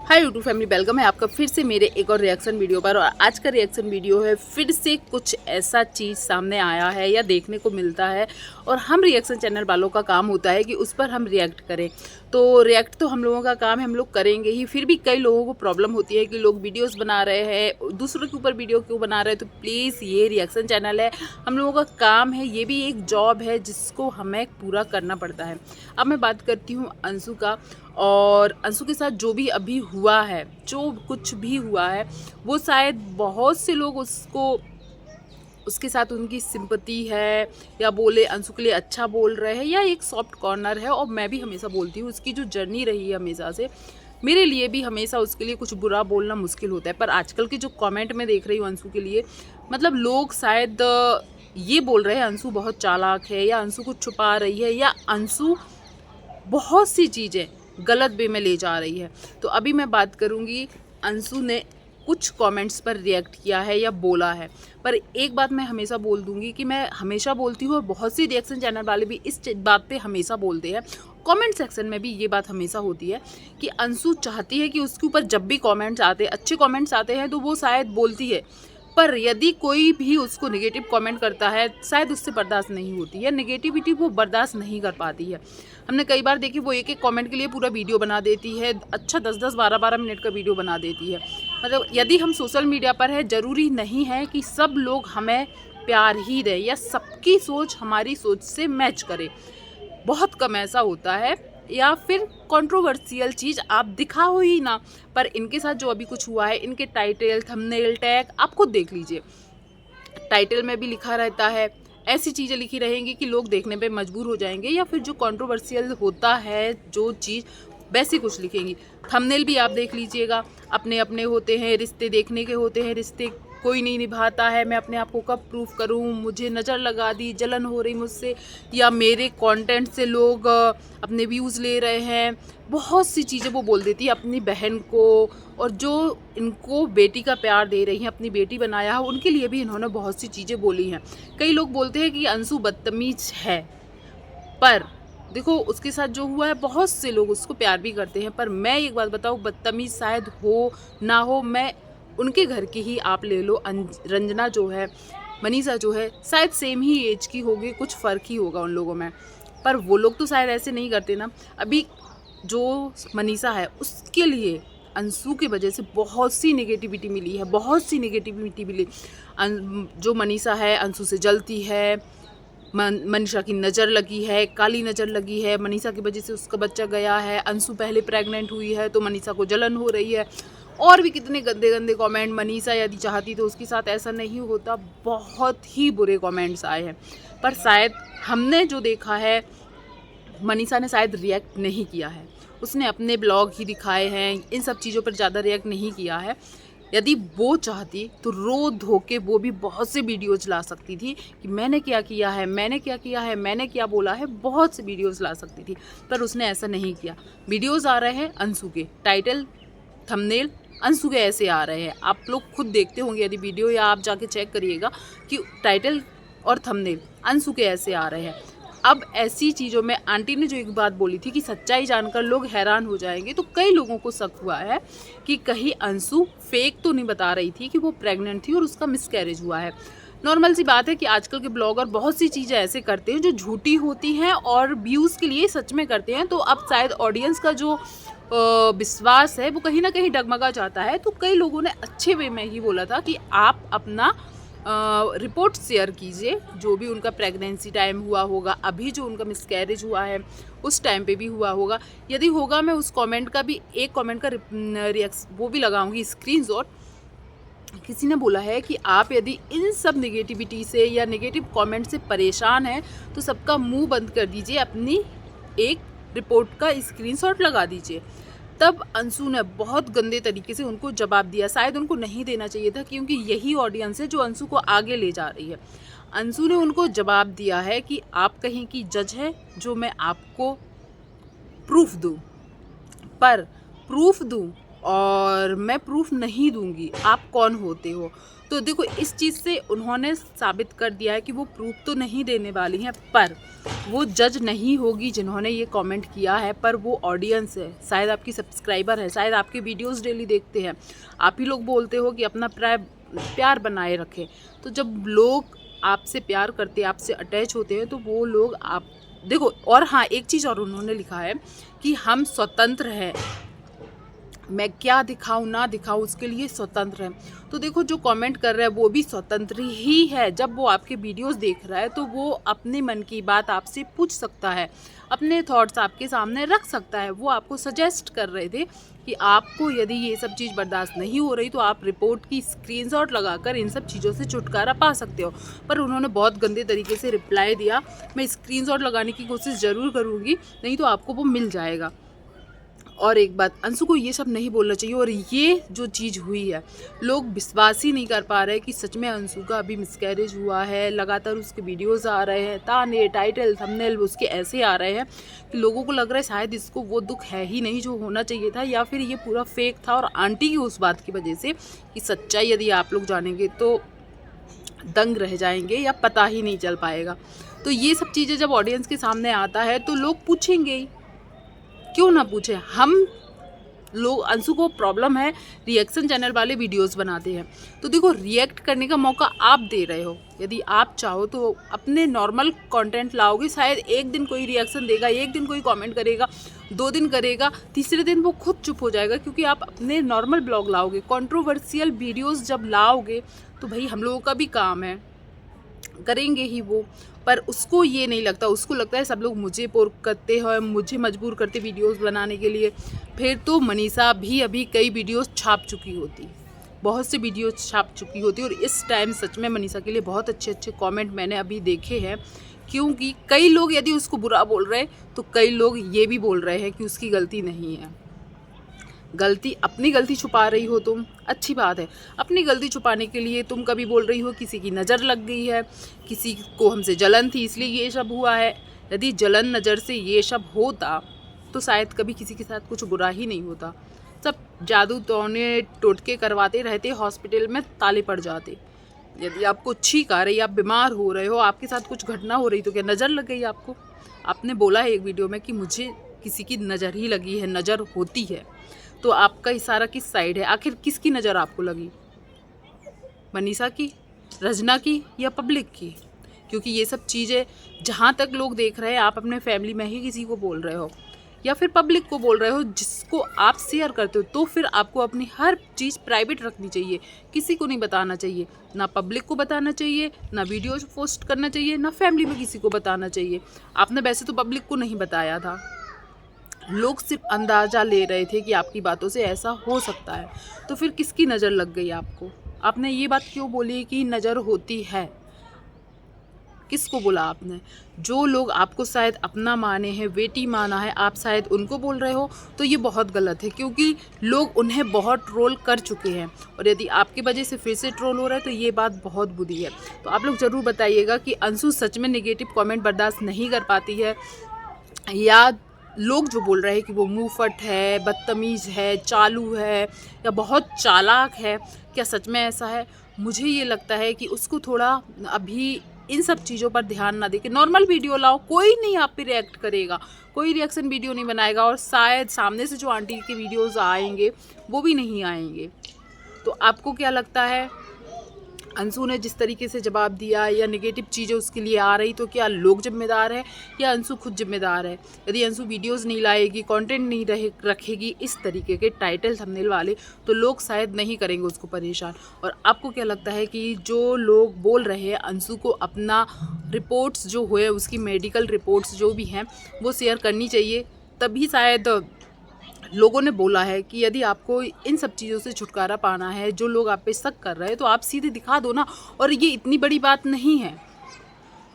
Hi YouTube family, welcome है आपका फिर से मेरे एक और रिएक्शन वीडियो पर। और आज का रिएक्शन वीडियो है, फिर से कुछ ऐसा चीज़ सामने आया है या देखने को मिलता है और हम रिएक्शन चैनल वालों का काम होता है कि उस पर हम रिएक्ट करें। तो रिएक्ट तो हम लोगों का काम है, हम लोग करेंगे ही। फिर भी कई लोगों को प्रॉब्लम होती है कि लोग वीडियोस बना रहे हैं, दूसरों के ऊपर वीडियो क्यों बना रहे हैं। तो प्लीज़, ये रिएक्शन चैनल है, हम लोगों का काम है, ये भी एक जॉब है जिसको हमें पूरा करना पड़ता है। अब मैं बात करती हूँ अंशु का, और अंशु के साथ जो भी अभी हुआ है, जो कुछ भी हुआ है, वो शायद बहुत से लोग उसके साथ उनकी सिंपैथी है या बोले अंशु के लिए अच्छा बोल रहे हैं या एक सॉफ्ट कॉर्नर है। और मैं भी हमेशा बोलती हूँ, उसकी जो जर्नी रही है हमेशा से, मेरे लिए भी हमेशा उसके लिए कुछ बुरा बोलना मुश्किल होता है। पर आजकल के जो कमेंट में देख रही हूँ अंशु के लिए, मतलब लोग शायद ये बोल रहे हैं अंशु बहुत चालाक है, या अंशु कुछ छुपा रही है, या अंशु बहुत सी चीज़ें गलत वे में ले जा रही है। तो अभी मैं बात करूँगी, अंशु ने कुछ कमेंट्स पर रिएक्ट किया है या बोला है। पर एक बात मैं हमेशा बोल दूंगी कि मैं हमेशा बोलती हूँ, और बहुत सी रिएक्शन चैनल वाले भी इस बात पे हमेशा बोलते हैं, कमेंट सेक्शन में भी ये बात हमेशा होती है कि अंशु चाहती है कि उसके ऊपर जब भी कमेंट्स आते हैं, अच्छे कमेंट्स आते हैं, तो वो शायद बोलती है। पर यदि कोई भी उसको नेगेटिव कमेंट करता है, शायद उससे बर्दाश्त नहीं होती है, नेगेटिविटी वो बर्दाश्त नहीं कर पाती है। हमने कई बार देखी, वो एक एक कमेंट के लिए पूरा वीडियो बना देती है, अच्छा 10-10, 12-12 मिनट का वीडियो बना देती है। मतलब यदि हम सोशल मीडिया पर है, ज़रूरी नहीं है कि सब लोग हमें प्यार ही दें या सबकी सोच हमारी सोच से मैच करे। बहुत कम ऐसा होता है, या फिर कंट्रोवर्शियल चीज़ आप दिखाओ ही ना। पर इनके साथ जो अभी कुछ हुआ है, इनके टाइटल, थंबनेल, टैग आप खुद देख लीजिए। टाइटल में भी लिखा रहता है, ऐसी चीज़ें लिखी रहेंगी कि लोग देखने पे मजबूर हो जाएंगे, या फिर जो कंट्रोवर्शियल होता है जो चीज़, वैसी कुछ लिखेंगी। थंबनेल भी आप देख लीजिएगा, अपने अपने होते हैं, रिश्ते देखने के होते हैं, रिश्ते कोई नहीं निभाता है, मैं अपने आप को कब प्रूफ करूं, मुझे नज़र लगा दी, जलन हो रही मुझसे, या मेरे कंटेंट से लोग अपने व्यूज़ ले रहे हैं। बहुत सी चीज़ें वो बोल देती है अपनी बहन को, और जो इनको बेटी का प्यार दे रही हैं, अपनी बेटी बनाया है, उनके लिए भी इन्होंने बहुत सी चीज़ें बोली हैं। कई लोग बोलते हैं कि अंशु बदतमीज है, पर देखो उसके साथ जो हुआ है, बहुत से लोग उसको प्यार भी करते हैं। पर मैं एक बात बताऊँ, बदतमीज शायद हो ना हो, मैं उनके घर की ही आप ले लो, रंजना जो है, मनीषा जो है, शायद सेम ही एज की होगी, कुछ फ़र्क ही होगा उन लोगों में। पर वो लोग तो शायद ऐसे नहीं करते ना। अभी जो मनीषा है, उसके लिए अंशु की वजह से बहुत सी नेगेटिविटी मिली है, बहुत सी नेगेटिविटी मिली। जो मनीषा है, अंशु से जलती है, मनीषा की नज़र लगी है, काली नज़र लगी है, मनीषा की वजह से उसका बच्चा गया है, अंशु पहले प्रेग्नेंट हुई है तो मनीषा को जलन हो रही है, और भी कितने गंदे गंदे कमेंट। मनीषा यदि चाहती तो उसके साथ ऐसा नहीं होता, बहुत ही बुरे कमेंट्स आए हैं। पर शायद हमने जो देखा है, मनीषा ने शायद रिएक्ट नहीं किया है, उसने अपने ब्लॉग ही दिखाए हैं, इन सब चीज़ों पर ज़्यादा रिएक्ट नहीं किया है। यदि वो चाहती तो रो धो के वो भी बहुत से वीडियोज़ ला सकती थी कि मैंने क्या किया है, मैंने क्या किया है, मैंने क्या बोला है, बहुत से वीडियोज़ ला सकती थी। पर उसने ऐसा नहीं किया। वीडियोज़ आ रहे हैं अंशु के, टाइटल थंबनेल अंशु के ऐसे आ रहे हैं, आप लोग खुद देखते होंगे यदि वीडियो, या आप जाके चेक करिएगा कि टाइटल और थंबनेल अंशु के ऐसे आ रहे हैं। अब ऐसी चीज़ों में आंटी ने जो एक बात बोली थी कि सच्चाई जानकर लोग हैरान हो जाएंगे, तो कई लोगों को शक हुआ है कि कहीं अंशु फेक तो नहीं बता रही थी कि वो प्रेग्नेंट थी और उसका मिसकैरेज हुआ है। नॉर्मल सी बात है कि आजकल के ब्लॉगर बहुत सी चीज़ें ऐसे करते हैं जो झूठी होती हैं और व्यूज़ के लिए सच में करते हैं। तो अब शायद ऑडियंस का जो विश्वास है वो कहीं ना कहीं डगमगा जाता है। तो कई लोगों ने अच्छे वे में ही बोला था कि आप अपना रिपोर्ट शेयर कीजिए, जो भी उनका प्रेगनेंसी टाइम हुआ होगा, अभी जो उनका मिसकैरेज हुआ है उस टाइम पे भी हुआ होगा। यदि होगा, मैं उस कमेंट का भी, एक कमेंट का वो भी लगाऊंगी स्क्रीनशॉट। किसी ने बोला है कि आप यदि इन सब नेगेटिविटी से या नेगेटिव कमेंट से परेशान हैं तो सबका मुंह बंद कर दीजिए, अपनी एक रिपोर्ट का स्क्रीनशॉट लगा दीजिए। तब अंशु ने बहुत गंदे तरीके से उनको जवाब दिया। शायद उनको नहीं देना चाहिए था, क्योंकि यही ऑडियंस है जो अंशु को आगे ले जा रही है। अंशु ने उनको जवाब दिया है कि आप कहीं की जज है जो मैं आपको प्रूफ दूं, पर प्रूफ दूं और मैं प्रूफ नहीं दूंगी, आप कौन होते हो। तो देखो इस चीज़ से उन्होंने साबित कर दिया है कि वो प्रूफ तो नहीं देने वाली हैं, पर वो जज नहीं होगी जिन्होंने ये कमेंट किया है, पर वो ऑडियंस है, शायद आपकी सब्सक्राइबर है, शायद आपके वीडियोस डेली देखते हैं। आप ही लोग बोलते हो कि अपना प्यार बनाए रखें। तो जब लोग आपसे प्यार करते हैं, आपसे अटैच होते हैं, तो वो लोग आप देखो। और हाँ, एक चीज़ और उन्होंने लिखा है कि हम स्वतंत्र हैं, मैं क्या दिखाऊं ना दिखाऊं उसके लिए स्वतंत्र है। तो देखो जो कमेंट कर रहा है वो भी स्वतंत्र ही है। जब वो आपके वीडियोस देख रहा है तो वो अपने मन की बात आपसे पूछ सकता है, अपने थॉट्स आपके सामने रख सकता है। वो आपको सजेस्ट कर रहे थे कि आपको यदि ये सब चीज़ बर्दाश्त नहीं हो रही तो आप रिपोर्ट की स्क्रीनशॉट लगाकर इन सब चीज़ों से छुटकारा पा सकते हो। पर उन्होंने बहुत गंदे तरीके से रिप्लाई दिया। मैं स्क्रीनशॉट लगाने की कोशिश ज़रूर करूँगी, नहीं तो आपको वो मिल जाएगा। और एक बात, अंशु को ये सब नहीं बोलना चाहिए। और ये जो चीज़ हुई है, लोग विश्वास ही नहीं कर पा रहे कि सच में अंशु का अभी मिसकैरेज हुआ है। लगातार उसके वीडियोस आ रहे हैं, ताने टाइटल थंबनेल उसके ऐसे आ रहे हैं कि लोगों को लग रहा है शायद इसको वो दुख है ही नहीं जो होना चाहिए था, या फिर ये पूरा फेक था। और आंटी की उस बात की वजह से कि सच्चाई यदि आप लोग जानेंगे तो दंग रह जाएंगे या पता ही नहीं चल पाएगा। तो ये सब चीज़ें जब ऑडियंस के सामने आता है तो लोग पूछेंगे ही, क्यों ना पूछे। हम लोग, अंशु को प्रॉब्लम है, रिएक्शन चैनल वाले वीडियोस बनाते हैं, तो देखो रिएक्ट करने का मौका आप दे रहे हो। यदि आप चाहो तो अपने नॉर्मल कंटेंट लाओगे, शायद एक दिन कोई रिएक्शन देगा, एक दिन कोई कमेंट करेगा, 2 दिन करेगा, तीसरे दिन वो खुद चुप हो जाएगा, क्योंकि आप अपने नॉर्मल ब्लॉग लाओगे। कंट्रोवर्शियल वीडियोस जब लाओगे तो भाई हम लोगों का भी काम है, करेंगे ही वो। पर उसको ये नहीं लगता, उसको लगता है सब लोग मुझे पोर करते हैं, मुझे मजबूर करते वीडियोस बनाने के लिए। फिर तो मनीषा भी अभी कई वीडियोस छाप चुकी होती, बहुत से वीडियोस छाप चुकी होती। और इस टाइम सच में मनीषा के लिए बहुत अच्छे अच्छे कमेंट मैंने अभी देखे हैं, क्योंकि कई लोग यदि उसको बुरा बोल रहे हैं तो कई लोग ये भी बोल रहे हैं कि उसकी गलती नहीं है। गलती, अपनी गलती छुपा रही हो तुम, अच्छी बात है। अपनी गलती छुपाने के लिए तुम कभी बोल रही हो किसी की नज़र लग गई है, किसी को हमसे जलन थी इसलिए ये सब हुआ है। यदि जलन नज़र से ये सब होता तो शायद कभी किसी के साथ कुछ बुरा ही नहीं होता। सब जादू टोने टोटके करवाते रहते, हॉस्पिटल में ताले पड़ जाते। यदि आपको छींक आ रही, आप बीमार हो रहे हो, आपके साथ कुछ घटना हो रही, तो क्या नज़र लग गई आपको? आपने बोला है एक वीडियो में कि मुझे किसी की नज़र ही लगी है, नज़र होती है। तो आपका इशारा किस साइड है? आखिर किसकी नज़र आपको लगी? मनीषा की, रजना की, या पब्लिक की? क्योंकि ये सब चीज़ें जहाँ तक लोग देख रहे हैं, आप अपने फैमिली में ही किसी को बोल रहे हो या फिर पब्लिक को बोल रहे हो जिसको आप शेयर करते हो, तो फिर आपको अपनी हर चीज़ प्राइवेट रखनी चाहिए, किसी को नहीं बताना चाहिए। ना पब्लिक को बताना चाहिए, ना वीडियो पोस्ट करना चाहिए, ना फैमिली में किसी को बताना चाहिए। आपने वैसे तो पब्लिक को नहीं बताया था, लोग सिर्फ अंदाज़ा ले रहे थे कि आपकी बातों से ऐसा हो सकता है। तो फिर किसकी नज़र लग गई आपको? आपने ये बात क्यों बोली कि नज़र होती है? किसको बोला आपने? जो लोग आपको शायद अपना माने हैं, बेटी माना है, आप शायद उनको बोल रहे हो, तो ये बहुत गलत है, क्योंकि लोग उन्हें बहुत ट्रोल कर चुके हैं। और यदि आपकी वजह से फिर से ट्रोल हो रहा है तो ये बात बहुत बुरी है। तो आप लोग ज़रूर बताइएगा कि अंशु सच में नेगेटिव कमेंट बर्दाश्त नहीं कर पाती है, या लोग जो बोल रहे हैं कि वो मुंहफट है, बदतमीज़ है, चालू है, या बहुत चालाक है, क्या सच में ऐसा है? मुझे ये लगता है कि उसको थोड़ा अभी इन सब चीज़ों पर ध्यान ना दे के नॉर्मल वीडियो लाओ। कोई नहीं आप पे रिएक्ट करेगा, कोई रिएक्शन वीडियो नहीं बनाएगा, और शायद सामने से जो आंटी के वीडियोस आएंगे वो भी नहीं आएंगे। तो आपको क्या लगता है, अंशु ने जिस तरीके से जवाब दिया या नेगेटिव चीज़ें उसके लिए आ रही, तो क्या लोग जिम्मेदार है या अंशु खुद जिम्मेदार है? यदि अंशु वीडियोस नहीं लाएगी, कंटेंट नहीं रखेगी इस तरीके के टाइटल थंबनेल वाले, तो लोग शायद नहीं करेंगे उसको परेशान। और आपको क्या लगता है कि जो लोग बोल रहे हैं अंशु को अपना रिपोर्ट्स जो हुए, उसकी मेडिकल रिपोर्ट्स जो भी हैं वो शेयर करनी चाहिए, तभी शायद लोगों ने बोला है कि यदि आपको इन सब चीज़ों से छुटकारा पाना है, जो लोग आप पे शक कर रहे हैं, तो आप सीधे दिखा दो ना। और ये इतनी बड़ी बात नहीं है,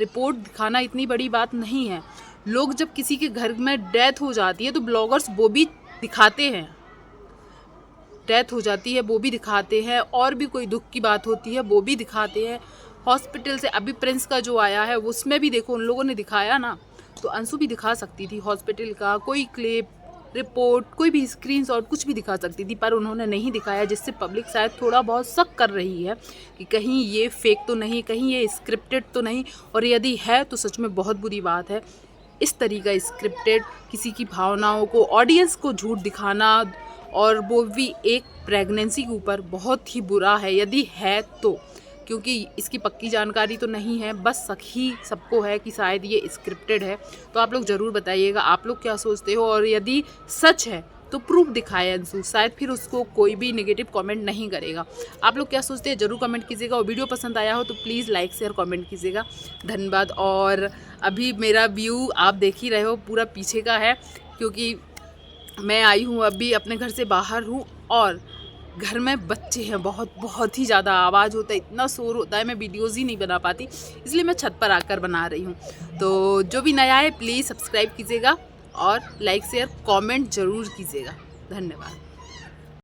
रिपोर्ट दिखाना इतनी बड़ी बात नहीं है। लोग जब किसी के घर में डेथ हो जाती है तो ब्लॉगर्स वो भी दिखाते हैं, डेथ हो जाती है वो भी दिखाते हैं, और भी कोई दुख की बात होती है वो भी दिखाते हैं। हॉस्पिटल से अभी प्रिंस का जो आया है उसमें भी देखो उन लोगों ने दिखाया ना, तो अंशु भी दिखा सकती थी हॉस्पिटल का कोई क्लिप, रिपोर्ट, कोई भी स्क्रीनशॉट कुछ भी दिखा सकती थी, पर उन्होंने नहीं दिखाया, जिससे पब्लिक शायद थोड़ा बहुत शक कर रही है कि कहीं ये फेक तो नहीं, कहीं ये स्क्रिप्टेड तो नहीं। और यदि है तो सच में बहुत बुरी बात है। इस तरीका स्क्रिप्टेड किसी की भावनाओं को, ऑडियंस को झूठ दिखाना, और वो भी एक प्रेगनेंसी के ऊपर, बहुत ही बुरा है यदि है तो। क्योंकि इसकी पक्की जानकारी तो नहीं है, बस शक ही सबको है कि शायद ये स्क्रिप्टेड है। तो आप लोग ज़रूर बताइएगा आप लोग क्या सोचते हो, और यदि सच है तो प्रूफ दिखाए अंशु, शायद फिर उसको कोई भी नेगेटिव कमेंट नहीं करेगा। आप लोग क्या सोचते हैं ज़रूर कमेंट कीजिएगा, और वीडियो पसंद आया हो तो प्लीज़ लाइक शेयर कमेंट कीजिएगा। धन्यवाद। और अभी मेरा व्यू आप देख ही रहे हो, पूरा पीछे का है, क्योंकि मैं आई हूँ अभी अपने घर से बाहर हूँ, और घर में बच्चे हैं, बहुत ही ज़्यादा आवाज़ होता है, इतना शोर होता है, मैं वीडियोज़ ही नहीं बना पाती, इसलिए मैं छत पर आकर बना रही हूँ। तो जो भी नया है प्लीज़ सब्सक्राइब कीजिएगा, और लाइक शेयर कमेंट ज़रूर कीजिएगा। धन्यवाद।